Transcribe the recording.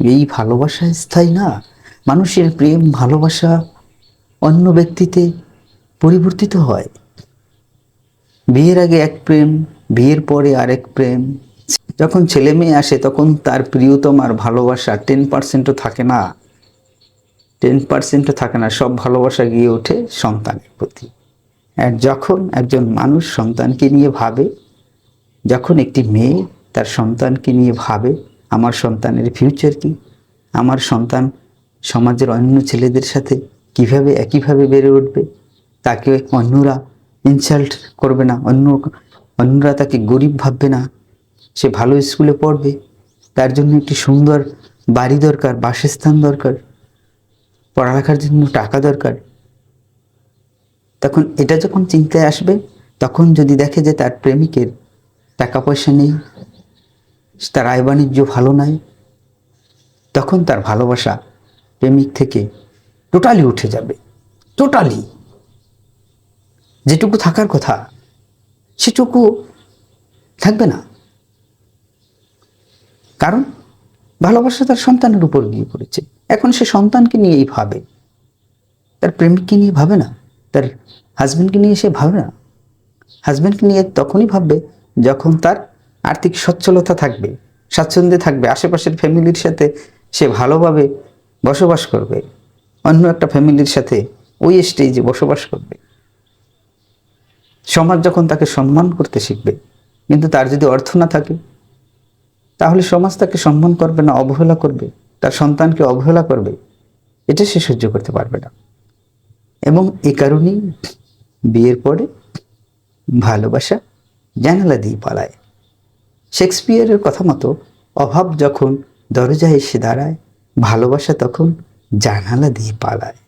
এই ভালোবাসা স্থায়ী না। মানুষের প্রেম ভালোবাসা অন্য ব্যক্তিতে পরিবর্তিত হয়। বিয়ের আগে এক প্রেম, বিয়ের পরে আরেক প্রেম। যখন ছেলে মেয়ে আসে তখন তার প্রিয়তমার ভালোবাসা 10%ও থাকে না। 10%ও থাকে না। সব ভালোবাসা গিয়ে ওঠে সন্তানের প্রতি। আর যখন একজন মানুষ সন্তানকে নিয়ে ভাবে, যখন একটি মেয়ে তার সন্তানকে নিয়ে ভাবে, আমার সন্তানের ফিউচার কি, আমার সন্তান সমাজের অন্য ছেলেদের সাথে কিভাবে একইভাবে বেড়ে উঠবে, তাকে অন্যরা ইনসাল্ট করবে না, অন্যরা তাকে গরিব ভাববে না, সে ভালো স্কুলে পড়বে, তার জন্য একটি সুন্দর বাড়ি দরকার, বাসস্থান দরকার, পড়ালেখার জন্য টাকা দরকার। তখন এটা যখন চিন্তায় আসবে, তখন যদি দেখে যে তার প্রেমিকের টাকা পয়সা নেই, তার আয় বাণিজ্য ভালো নয়, তখন তার ভালোবাসা প্রেমিক থেকে টোটালি উঠে যাবে। টোটালি যেটুকু থাকার কথা সেটুকু থাকবে না। কারণ ভালোবাসা তার সন্তানের উপর গিয়ে পড়েছে। এখন সে সন্তানকে নিয়েই ভাবে, তার প্রেমিককে নিয়ে ভাবে না, তার হাজব্যান্ডকে নিয়ে সে ভাবে না। হাজব্যান্ডকে নিয়ে তখনই ভাববে যখন তার আর্থিক সচ্ছলতা থাকবে, স্বাচ্ছন্দ্যে থাকবে, আশেপাশের ফ্যামিলির সাথে সে ভালোভাবে বসবাস করবে, অন্য একটা ফ্যামিলির সাথে ওই স্টেজে বসবাস করবে। সমাজ যখন তাকে সম্মান করতে শিখবে। কিন্তু তার যদি অর্থ না থাকে, তাহলে সমাজ তাকে সম্মান করবে না, অবহেলা করবে, তার সন্তানকে অবহেলা করবে। এটা সে সহ্য করতে পারবে না। এবং এই কারণেই বিয়ের পরে ভালোবাসা জানালা দিয়ে পালায়। শেক্সপিয়ারের কথা মতো, অভাব যখন দরজায় এসে দাঁড়ায়, ভালোবাসা তখন জানালা দিয়ে পালায়।